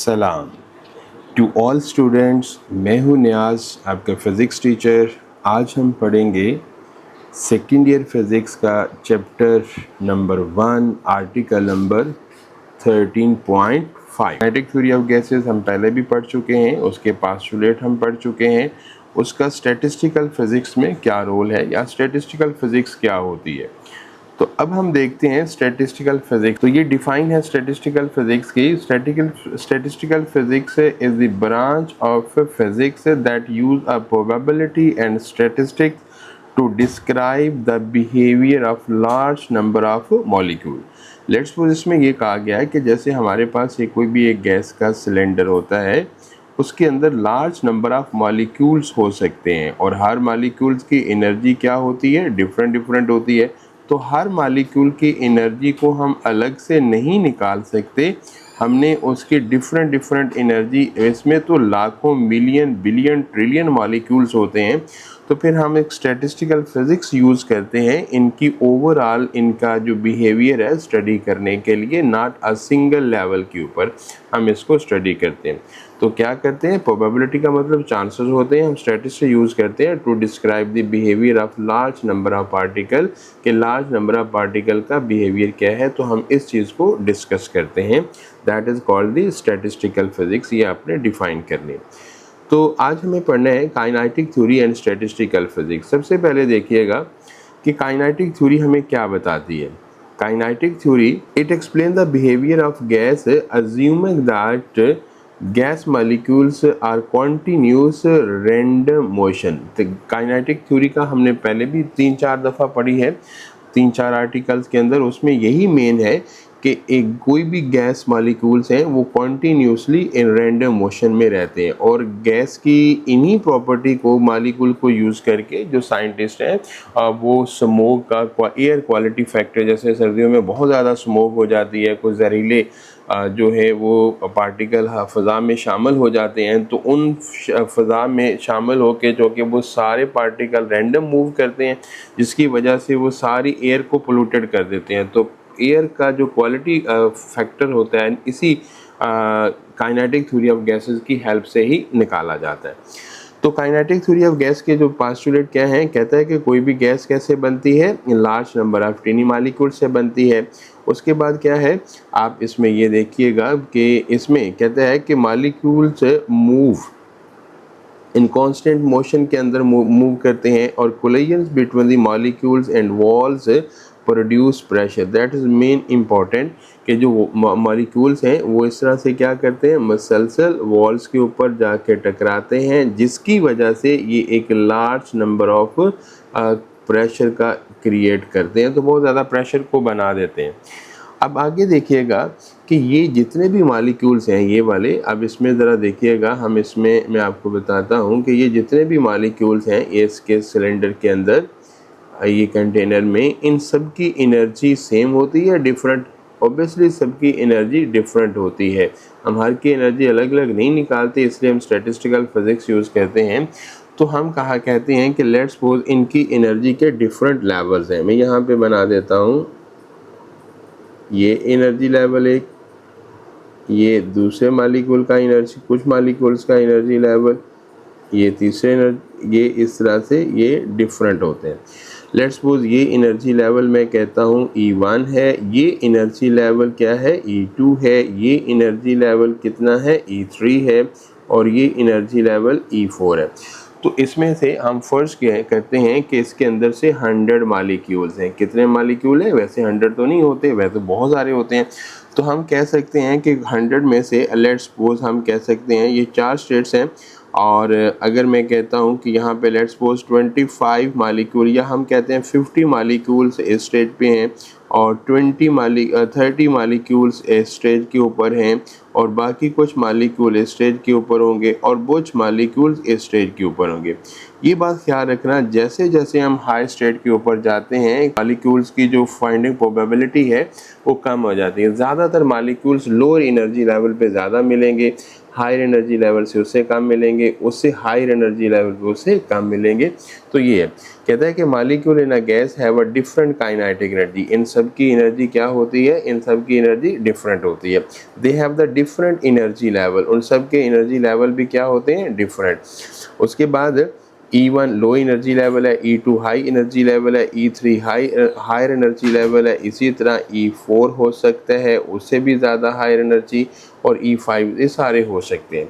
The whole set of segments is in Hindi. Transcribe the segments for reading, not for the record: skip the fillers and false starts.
सलाम टू ऑल स्टूडेंट्स। मैं हूं नियाज, आपका फ़िज़िक्स टीचर। आज हम पढ़ेंगे सेकेंड ईयर फिज़िक्स का chapter number 1 article number 13.5। Kinetic theory of gases हम पहले भी पढ़ चुके हैं, उसके पास्टुलेट हम पढ़ चुके हैं, उसका स्टैटिस्टिकल फ़िज़िक्स में क्या रोल है या स्टैटिस्टिकल फ़िज़िक्स क्या होती है। तो अब हम देखते हैं स्टैटिस्टिकल फिजिक्स। तो ये डिफाइन है स्टैटिस्टिकल फिजिक्स की। Statistical physics is the branch of physics that use a probability and statistics to describe the behaviour of large number of molecule. Let's suppose इसमें ये कहा गया है कि जैसे हमारे पास कोई भी एक गैस का सिलेंडर होता है, उसके अंदर लार्ज नंबर ऑफ मॉलिक्यूल्स हो सकते हैं और हर मॉलिक्यूल्स की एनर्जी क्या होती है, डिफरेंट डिफरेंट होती है। तो हर मॉलिक्यूल की एनर्जी को हम अलग से नहीं निकाल सकते, हमने उसकी डिफरेंट डिफरेंट एनर्जी, इसमें तो लाखों मिलियन बिलियन ट्रिलियन मॉलिक्यूल्स होते हैं। तो फिर हम एक स्टैटिस्टिकल फिजिक्स यूज़ करते हैं इनकी ओवरऑल, इनका जो बिहेवियर है स्टडी करने के लिए, नॉट अ सिंगल लेवल के ऊपर हम इसको स्टडी करते हैं। तो क्या करते हैं, प्रोबेबिलिटी का मतलब चांसेस होते हैं, हम स्टैटिस्टिक्स यूज़ करते हैं to describe the behaviour of large number of particle, कि लार्ज नंबर ऑफ पार्टिकल का बिहेवियर क्या है। तो हम इस चीज़ को डिस्कस करते हैं, that is called the statistical physics. ये आपने डिफाइन करनी। तो आज हमें पढ़ना है kinetic theory and statistical physics. सबसे पहले देखिएगा कि काइनेटिक थ्योरी हमें क्या बताती है। Kinetic theory, it explain the behaviour of gas assuming that gas molecules are continuous random motion. तो काइनेटिक थ्योरी का हमने पहले भी 3-4 दफ़ा पढ़ी है, 3-4 आर्टिकल्स के अंदर। उसमें यही मेन है कि एक कोई भी गैस मॉलिक्यूल्स हैं वो कॉन्टीन्यूसली इन रैंडम मोशन में रहते हैं, और गैस की इन्हीं प्रॉपर्टी को, मॉलिक्यूल को यूज़ करके जो साइंटिस्ट हैं वो स्मोक का एयर क्वालिटी फैक्टर, जैसे सर्दियों में बहुत ज़्यादा स्मोक हो जाती है, कुछ जहरीले जो है वो पार्टिकल फ़ज़ा में शामिल हो जाते हैं, तो उन फ़ज़ा में शामिल होकर जो कि वो सारे पार्टिकल रैंडम मूव करते हैं, जिसकी वजह से वो सारी एयर को पोल्यूटेड कर देते हैं। तो एयर का जो क्वालिटी फैक्टर होता है, इसी काइनेटिक थ्योरी ऑफ गैसेस की हेल्प से ही निकाला जाता है। तो काइनेटिक थ्योरी ऑफ गैस के जो पास्टुलेट क्या हैं, कहता है कि कोई भी गैस कैसे बनती है, लार्ज नंबर ऑफ टिनी मॉलिक्यूल से बनती है। उसके बाद क्या है, आप इसमें ये देखिएगा कि इसमें कहता है कि molecules move in constant motion के अंदर मूव करते हैं, और collisions between the molecules and walls produce pressure. That is main important कि जो मॉलिक्यूल्स हैं वो इस तरह से क्या करते हैं, मसलसल वॉल्स के ऊपर जाके टकराते हैं, जिसकी वजह से ये एक लार्ज नंबर ऑफ प्रेशर का क्रिएट करते हैं, तो बहुत ज़्यादा प्रेशर को बना देते हैं। अब आगे देखिएगा कि ये जितने भी मॉलिक्यूल्स हैं ये वाले, अब इसमें ज़रा देखिएगा, हम इसमें मैं आपको बताता हूँ कि ये जितने भी मॉलिक्यूल्स हैं इसके सिलेंडर के अंदर, ये कंटेनर में, इन सब की एनर्जी सेम होती है, डिफरेंट? ऑब्वियसली सबकी एनर्जी डिफरेंट होती है, हम हर की एनर्जी अलग अलग नहीं निकालते, इसलिए हम स्टैटिस्टिकल फिजिक्स यूज़ करते हैं। तो हम कहा कहते हैं कि लेट्स सपोज इनकी एनर्जी के डिफरेंट लेवल्स हैं। मैं यहाँ पे बना देता हूँ, ये एनर्जी लेवल एक, ये दूसरे मॉलिक्यूल का एनर्जी, कुछ मॉलिक्यूल्स का एनर्जी लेवल, ये तीसरे ये इस तरह से ये डिफरेंट होते हैं। लेट्स सपोज ये एनर्जी लेवल मैं कहता हूँ E1 है, ये एनर्जी लेवल क्या है, E2 है, ये एनर्जी लेवल कितना है, E3 है, और ये एनर्जी लेवल E4 है। तो इसमें से हम फर्स्ट करते हैं कि इसके अंदर से 100 मॉलिक्यूल्स हैं। कितने मॉलिक्यूल हैं, वैसे 100 तो नहीं होते, वैसे बहुत सारे होते हैं। तो हम कह सकते हैं कि 100 में से लेट्स सपोज हम कह सकते हैं ये 4 स्टेट्स हैं, और अगर मैं कहता हूँ कि यहाँ पे लेट्स सपोज 25 मॉलिक्यूल, या हम कहते हैं 50 मॉलिक्यूल्स इस स्टेज पे हैं, और 30 मॉलिक्यूल्स इस स्टेज के ऊपर हैं, और बाकी कुछ मॉलिक्यूल इस स्टेज के ऊपर होंगे, और कुछ मॉलिक्यूल्स इस स्टेज के ऊपर होंगे। ये बात ख्याल रखना, जैसे जैसे हम हाई स्टेट के ऊपर जाते हैं, मॉलिक्यूल्स की जो फाइंडिंग प्रोबेबिलिटी है वो कम हो जाती है। ज़्यादातर मॉलिक्यूल्स लोअर एनर्जी लेवल पे ज़्यादा मिलेंगे, हायर एनर्जी लेवल से उससे कम मिलेंगे, उससे हायर एनर्जी लेवल पे उससे कम मिलेंगे। तो ये है, कहता है कि molecule in a gas have a different kinetic energy. इन सब की एनर्जी क्या होती है? इन सब की एनर्जी डिफरेंट होती है। They have the different energy level, उन सब के एनर्जी लेवल भी क्या होते हैं? डिफरेंट। उसके बाद E1 लो एनर्जी लेवल है, E2 हाई एनर्जी लेवल है, E3 हायर एनर्जी लेवल है, इसी तरह E4 हो सकता है, उससे भी ज़्यादा हायर एनर्जी, और E5, ये सारे हो सकते हैं।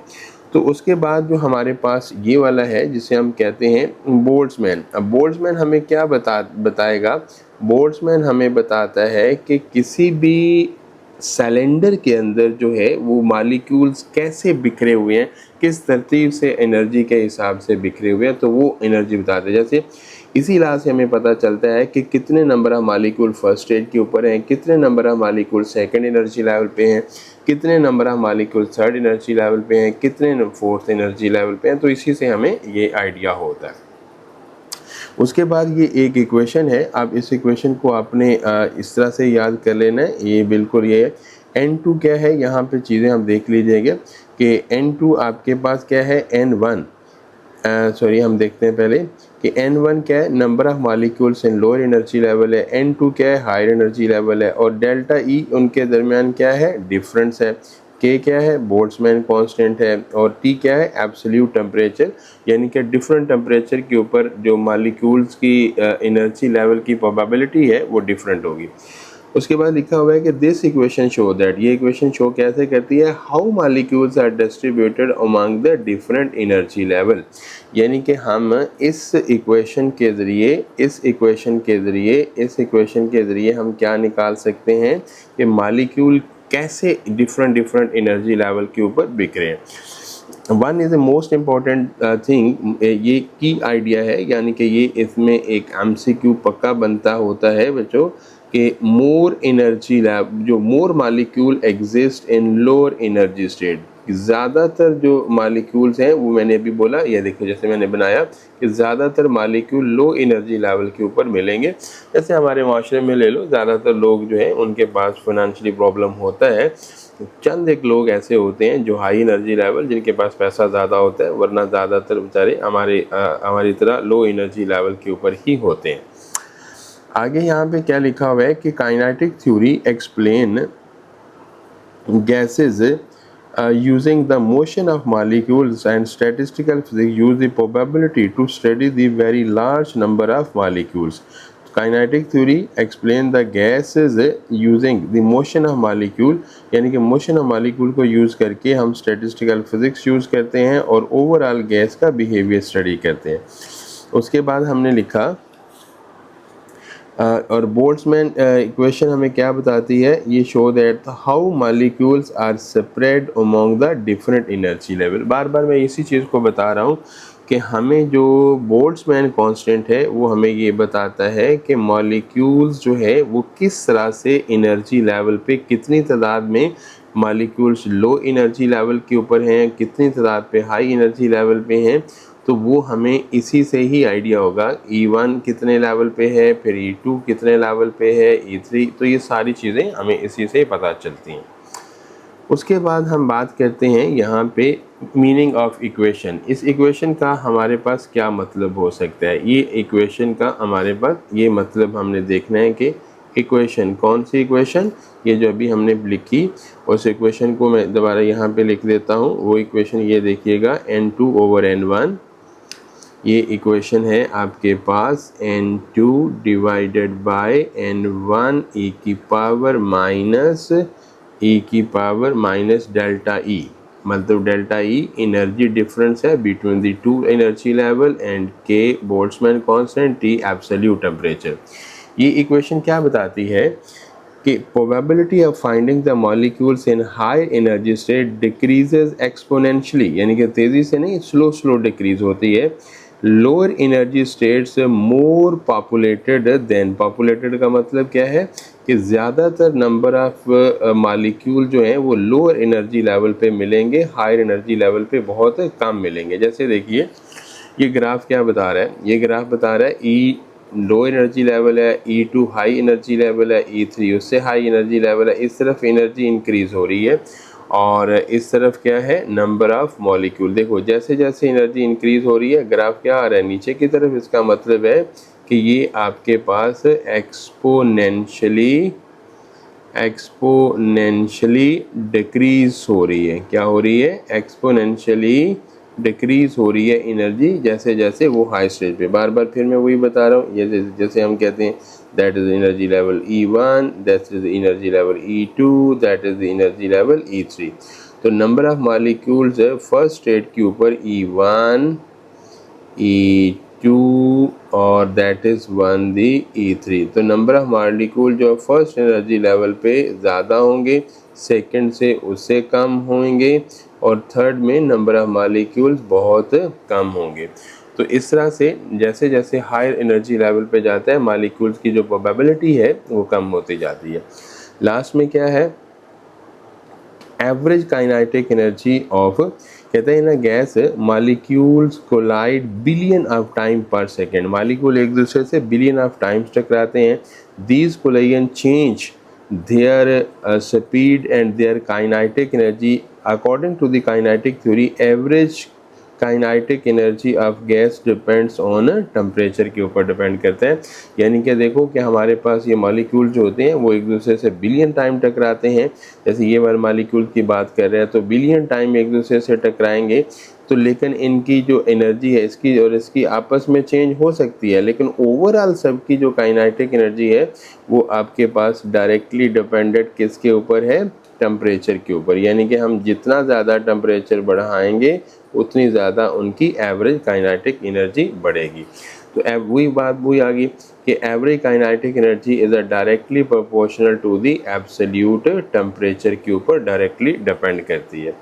तो उसके बाद जो हमारे पास ये वाला है जिसे हम कहते हैं बोल्ट्जमैन। अब बोल्ट्जमैन हमें क्या बताएगा? बोल्ट्जमैन हमें बताता है कि किसी भी सिलेंडर के अंदर जो है वो मॉलिक्यूल्स कैसे बिखरे हुए हैं, किस तरतीब से एनर्जी के हिसाब से बिखरे हुए हैं, तो वो एनर्जी बताते हैं। जैसे इसी इलाज से हमें पता चलता है कि कितने number of molecule first stage के ऊपर हैं, कितने number of molecule second energy level पे हैं, कितने number of molecule third energy level पे हैं, कितने फोर्थ एनर्जी लेवल पे हैं। तो इसी से हमें ये आइडिया होता है। उसके बाद ये एक इक्वेशन है, अब इस इक्वेशन को आपने इस तरह से याद कर लेना है, ये बिल्कुल ये है। N2 क्या है? यहाँ पे चीज़ें हम देख लीजिएगा कि N2 आपके पास क्या है? N1, सॉरी हम देखते हैं पहले कि N1 क्या है? Number of molecules in lower energy level है, N2 क्या है? हायर एनर्जी लेवल है, और डेल्टा E उनके दरमियान क्या है? डिफरेंस है। K क्या है? बोल्ट्जमैन कांस्टेंट है, और T क्या है? एब्सोल्यूट टेम्परेचर, यानी कि डिफरेंट टेम्परेचर के ऊपर जो मॉलिक्यूल्स की एनर्जी लेवल की प्रोबेबिलिटी है वो डिफरेंट होगी। उसके बाद लिखा हुआ है कि दिस इक्वेशन शो दैट, ये इक्वेशन शो कैसे करती है? How molecules are distributed among the different energy level, यानी कि हम इस इक्वेशन के ज़रिए हम क्या निकाल सकते हैं कि मॉलिक्यूल कैसे डिफरेंट एनर्जी लेवल के ऊपर बिखरे हैं। One is the most important thing, ये की आइडिया है, यानी कि ये इसमें एक MCQ पक्का बनता होता है बच्चों कि मोर एनर्जी लेवल, जो more molecule exist in lower energy state, ज़्यादातर जो मॉलिक्यूल्स हैं वो मैंने अभी बोला, ये देखो जैसे मैंने बनाया कि ज़्यादातर मॉलिक्यूल लो एनर्जी लेवल के ऊपर मिलेंगे। जैसे हमारे माशरे में ले लो, ज़्यादातर लोग जो हैं उनके पास फाइनेंशियली प्रॉब्लम होता है, चंद एक लोग ऐसे होते हैं जो हाई एनर्जी लेवल, जिनके पास पैसा ज़्यादा होता है, वरना ज़्यादातर बेचारे हमारी तरह लो एनर्जी लेवल के ऊपर ही होते हैं। आगे यहाँ पे क्या लिखा हुआ है कि kinetic theory explain gases using the motion of molecules, and statistical physics use the probability to study the very large number of molecules. Kinetic theory explain the gases using the motion of molecule, यानी कि motion of molecule को यूज़ करके हम statistical physics यूज़ करते हैं और overall गैस का behavior study करते हैं। उसके बाद हमने लिखा और बोल्ट्जमैन इक्वेशन हमें क्या बताती है? ये show that how molecules are spread among the different energy level. बार बार मैं इसी चीज़ को बता रहा हूँ कि हमें जो बोल्ट्जमैन कांस्टेंट है वो हमें ये बताता है कि मॉलिक्यूल्स जो है वो किस तरह से एनर्जी लेवल पे, कितनी तादाद में मॉलिक्यूल्स लो एनर्जी लेवल के ऊपर हैं, कितनी तादाद पे हाई एनर्जी लेवल पे हैं, तो वो हमें इसी से ही आइडिया होगा। E1 कितने लेवल पे है, फिर E2 कितने लेवल पे है, E3, तो ये सारी चीज़ें हमें इसी से पता चलती हैं। उसके बाद हम बात करते हैं यहाँ पे मीनिंग ऑफ इक्वेशन। इस इक्वेशन का हमारे पास क्या मतलब हो सकता है? ये इक्वेशन का हमारे पास ये मतलब हमने देखना है कि इक्वेशन कौन सी इक्वेशन, ये जो अभी हमने लिखी, उस इक्वेशन को मैं दोबारा यहाँ पे लिख देता हूँ। वो इक्वेशन ये देखिएगा, N2/N1, ये इक्वेशन है आपके पास N2 divided by N1 e की पावर डेल्टा E, मतलब डेल्टा E एनर्जी डिफरेंस है between the two energy level, and K Boltzmann constant, T absolute temperature. ये इक्वेशन क्या बताती है कि probability of finding the molecules in high energy state decreases exponentially, यानी कि तेज़ी से नहीं, स्लो डिक्रीज होती है। लोअर एनर्जी स्टेट्स मोर पॉपुलेटेड देन, पॉपुलेटेड का मतलब क्या है कि ज़्यादातर नंबर ऑफ मॉलिक्यूल जो हैं वो लोअर एनर्जी लेवल पे मिलेंगे, हायर एनर्जी लेवल पे बहुत कम मिलेंगे। जैसे देखिए ये ग्राफ क्या बता रहा है? ये ग्राफ बता रहा है E लो एनर्जी लेवल है, E2 हाई एनर्जी लेवल है, E3 उससे हाई एनर्जी लेवल है, इस तरफ एनर्जी इंक्रीज़ हो रही है, और इस तरफ क्या है, नंबर ऑफ मॉलिक्यूल। देखो जैसे जैसे एनर्जी इंक्रीज हो रही है ग्राफ क्या आ रहा है, नीचे की तरफ। इसका मतलब है कि ये आपके पास एक्सपोनेंशियली डिक्रीज हो रही है। क्या हो रही है, एक्सपोनेंशियली डिक्रीज हो रही है एनर्जी जैसे जैसे वो हाई स्टेज पे। बार बार फिर मैं वही बता रहा हूँ, ये जैसे हम कहते हैं that is energy level E1, that is energy level E2, that is energy level E3। तो number of molecules first state के ऊपर E1, E2 और दैट इज 1 दी E3। तो नंबर ऑफ मॉलिक्यूल जो फर्स्ट एनर्जी लेवल पे ज़्यादा होंगे, सेकंड से उससे कम होंगे, और थर्ड में नंबर ऑफ मॉलिक्यूल्स बहुत कम होंगे। तो इस तरह से जैसे जैसे हायर एनर्जी लेवल पे जाता है मॉलिक्यूल्स की जो प्रोबेबिलिटी है वो कम होती जाती है। लास्ट में क्या है, एवरेज काइनेटिक एनर्जी ऑफ, कहते हैं ना gas molecules collide billion of time per second. Molecule एक दूसरे से बिलियन ऑफ टाइम्स टकराते हैं। These collision change their speed and their kinetic energy according to the kinetic theory. Average kinetic energy of gas depends on temperature के ऊपर डिपेंड करते हैं। यानी कि देखो कि हमारे पास ये मॉलिक्यूल जो होते हैं वो एक दूसरे से बिलियन टाइम टकराते हैं। जैसे ये वाले मॉलिक्यूल की बात कर रहे हैं तो बिलियन टाइम एक दूसरे से टकराएंगे, तो लेकिन इनकी जो एनर्जी है इसकी और इसकी आपस में चेंज हो सकती है, लेकिन ओवरऑल सबकी जो काइनेटिक एनर्जी है वो आपके पास डायरेक्टली डिपेंडेंट किसके ऊपर है, टेम्परेचर के ऊपर। यानी कि हम जितना ज़्यादा टेम्परेचर बढ़ाएंगे उतनी ज़्यादा उनकी एवरेज काइनेटिक एनर्जी बढ़ेगी। तो वही बात वही आ गई कि average kinetic energy is directly proportional to the absolute temperature के ऊपर डायरेक्टली डिपेंड करती है।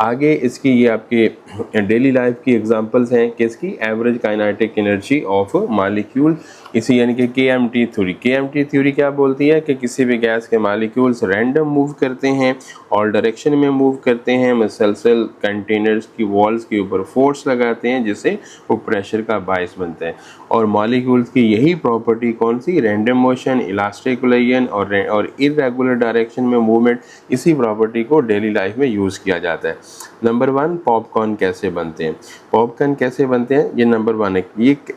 आगे इसकी ये आपके डेली लाइफ की एग्जांपल्स हैं कि इसकी average kinetic energy of molecule, इसी यानी कि KMT थ्योरी। KMT थ्योरी क्या बोलती है कि किसी भी गैस के मॉलिक्यूल्स रैंडम मूव करते हैं, ऑल डायरेक्शन में मूव करते हैं, मुसलसल कंटेनर्स की वॉल्स के ऊपर फोर्स लगाते हैं जिससे वो प्रेशर का बायस बनता है। और मॉलिक्यूल्स की यही प्रॉपर्टी कौन सी, रैंडम मोशन, इलास्टिक कोलिजन और इरेगुलर डायरेक्शन में मूवमेंट, इसी प्रॉपर्टी को डेली लाइफ में यूज़ किया जाता है। नंबर 1, पॉपकॉर्न कैसे बनते हैं। पॉपकॉर्न कैसे बनते हैं ये नंबर 1 है।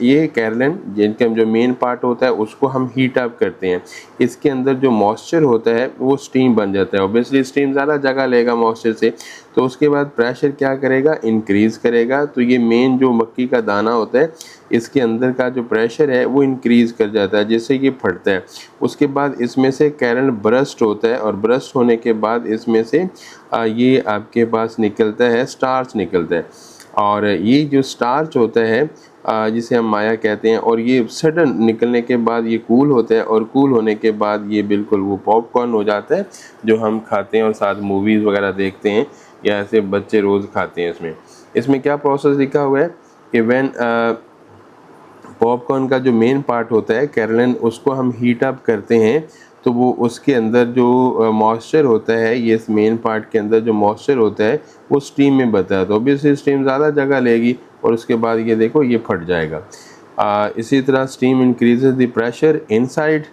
ये कैरलन जिनका जो मेन पार्ट होता है उसको हम हीट अप करते हैं। इसके अंदर जो मॉइस्चर होता है वो स्टीम बन जाता है। ऑब्वियसली स्टीम ज़्यादा जगह लेगा मॉइस्चर से, तो उसके बाद प्रेशर क्या करेगा, इंक्रीज़ करेगा। तो ये मेन जो मक्की का दाना होता है इसके अंदर का जो प्रेशर है वो इंक्रीज़ कर जाता है जिससे ये फटता है। उसके बाद इसमें से कैरल ब्रस्ट होता है और ब्रस्ट होने के बाद इसमें से ये आपके पास निकलता है, स्टार्च निकलता है। और ये जो स्टार्च होता है जिसे हम माया कहते हैं, और ये सडन निकलने के बाद ये कूल होता है, और कूल होने के बाद ये बिल्कुल वो पॉपकॉर्न हो जाता है जो हम खाते हैं और साथ मूवीज़ वगैरह देखते हैं, या ऐसे बच्चे रोज़ खाते हैं। इसमें क्या प्रोसेस लिखा हुआ है कि व्हेन पॉपकॉर्न का जो मेन पार्ट होता है कैरलन, उसको हम हीट अप करते हैं तो वो उसके अंदर जो मॉइस्चर होता है, ये इस मेन पार्ट के अंदर जो मॉइस्चर होता है वो स्टीम में बता है। तो ऑब्वियसली स्टीम ज़्यादा जगह लेगी और उसके बाद ये देखो ये फट जाएगा। इसी तरह steam increases the pressure inside,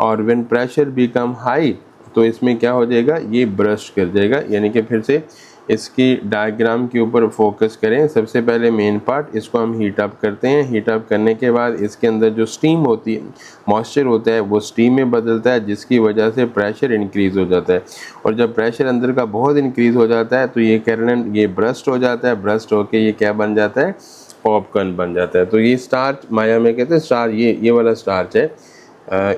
और व्हेन प्रेशर बिकम हाई तो इसमें क्या हो जाएगा, ये ब्रस्ट कर जाएगा। यानी कि फिर से इसकी डायग्राम के ऊपर फोकस करें। सबसे पहले मेन पार्ट, इसको हम हीट अप करते हैं। हीट अप करने के बाद इसके अंदर जो स्टीम होती है, मॉइस्चर होता है, वो स्टीम में बदलता है जिसकी वजह से प्रेशर इंक्रीज़ हो जाता है। और जब प्रेशर अंदर का बहुत इंक्रीज़ हो जाता है तो ये कैरलन ये ब्रस्ट हो जाता है। ब्रस्ट होकर ये क्या बन जाता है, पॉपकॉर्न बन जाता है। तो ये स्टार्च माया में कहते हैं स्टार्च, ये वाला स्टार्च है।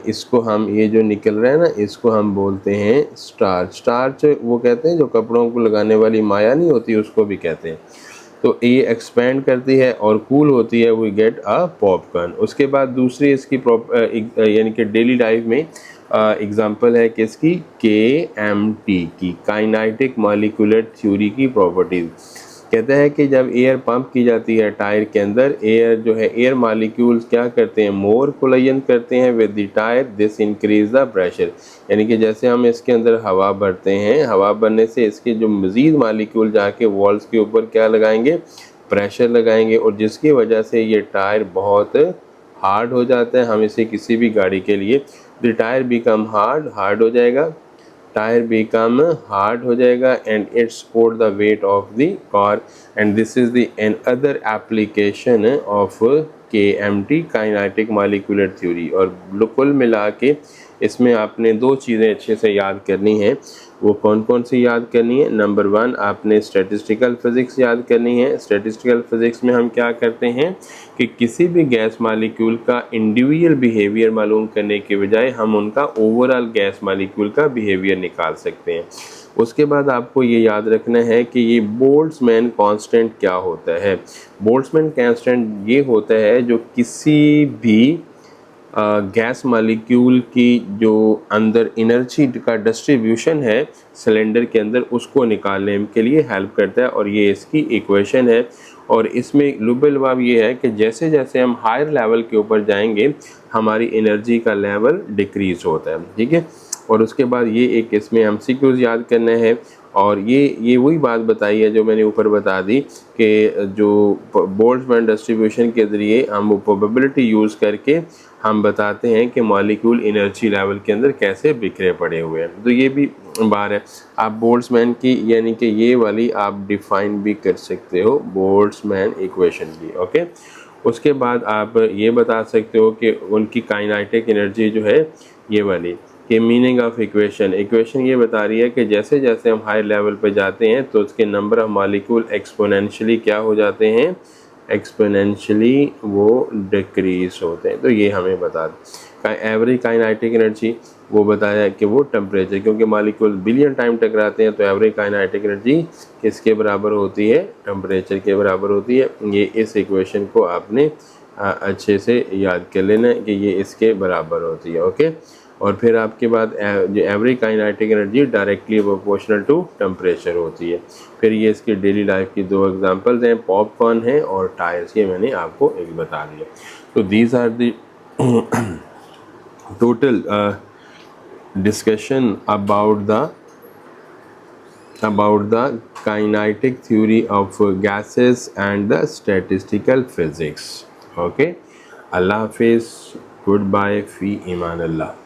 इसको हम ये जो निकल रहा है ना इसको हम बोलते हैं स्टार्च। स्टार्च वो कहते हैं जो कपड़ों को लगाने वाली माया नहीं होती उसको भी कहते हैं। तो ये एक्सपेंड करती है और कूल होती है, वी गेट अ पॉपकॉर्न। उसके बाद दूसरी इसकी यानी कि डेली लाइफ में एग्जांपल है किसकी, KMT की, काइनेटिक मॉलिक्यूलर थ्योरी की प्रॉपर्टीज। कहता है कि जब एयर पंप की जाती है टायर के अंदर, एयर जो है एयर मॉलिक्यूल्स क्या करते हैं, मोर कोलिजन करते हैं with the tyre, this increase the pressure. यानी कि जैसे हम इसके अंदर हवा भरते हैं, हवा भरने से इसके जो मज़ीद मॉलिक्यूल जाके वॉल्स के ऊपर क्या लगाएंगे, प्रेशर लगाएंगे, और जिसकी वजह से ये टायर बहुत हार्ड हो जाता है। हम इसे किसी भी गाड़ी के लिए द टायर बिकम हार्ड हो जाएगा टायर बिकम हार्ड हो जाएगा and it support the weight of the car and this is the an other application of KMT kinetic molecular theory. और कुल मिला के इसमें आपने दो चीज़ें अच्छे से याद करनी है। वो कौन कौन सी याद करनी है? नंबर 1 आपने स्टैटिस्टिकल फिज़िक्स याद करनी है। स्टैटिस्टिकल फिज़िक्स में हम क्या करते हैं कि किसी भी गैस मॉलिक्यूल का इंडिविजुअल बिहेवियर मालूम करने के बजाय हम उनका ओवरऑल गैस मॉलिक्यूल का बिहेवियर निकाल सकते हैं। उसके बाद आपको ये याद रखना है कि ये बोल्ट्जमैन कांस्टेंट क्या होता है। बोल्ट्जमैन कांस्टेंट ये होता है जो किसी भी गैस मॉलिक्यूल की जो अंदर एनर्जी का डिस्ट्रीब्यूशन है सिलेंडर के अंदर, उसको निकालने के लिए हेल्प करता है और ये इसकी इक्वेशन है। और इसमें लुबेलवाब ये है कि जैसे जैसे हम हायर लेवल के ऊपर जाएंगे हमारी एनर्जी का लेवल डिक्रीज होता है, ठीक है। और उसके बाद ये एक इसमें एमसीक्यूज याद करना है और ये वही बात बताई है जो मैंने ऊपर बता दी कि जो बोल्ट्जमैन डिस्ट्रीब्यूशन के ज़रिए हम वो प्रोबेबिलिटी यूज़ करके हम बताते हैं कि मॉलिक्यूल एनर्जी लेवल के अंदर कैसे बिखरे पड़े हुए हैं। तो ये भी बात है। आप बोल्ट्जमैन की यानी कि ये वाली आप डिफ़ाइन भी कर सकते हो बोल्ट्जमैन इक्वेशन की, ओके। उसके बाद आप ये बता सकते हो कि उनकी काइनेटिक एनर्जी जो है ये वाली कि मीनिंग ऑफ इक्वेशन ये बता रही है कि जैसे जैसे हम हाई लेवल पे जाते हैं तो उसके नंबर ऑफ मॉलिक्यूल एक्सपोनेंशियली क्या हो जाते हैं, एक्सपोनेंशियली वो डिक्रीज होते हैं। तो ये हमें बता दें। एवरेज काइनेटिक एनर्जी वो बताया कि वो टेम्परेचर, क्योंकि मॉलिक्यूल बिलियन टाइम टकराते हैं तो एवरेज काइनेटिक एनर्जी किसके बराबर होती है, टेम्परेचर के बराबर होती है। ये इस इक्वेशन को आपने अच्छे से याद कर लेना कि ये इसके बराबर होती है, ओके। और फिर आपके बाद जो average kinetic energy directly proportional to temperature होती है। फिर ये इसकी डेली लाइफ की दो एग्जांपल्स हैं, पॉपकॉर्न है और टायर्स, ये मैंने आपको एक बता दिया। तो these are the total discussion about the kinetic theory of gases and the statistical physics, okay. अल्लाह हाफिज़, गुड बाय, फ़ी ईमान अल्लाह।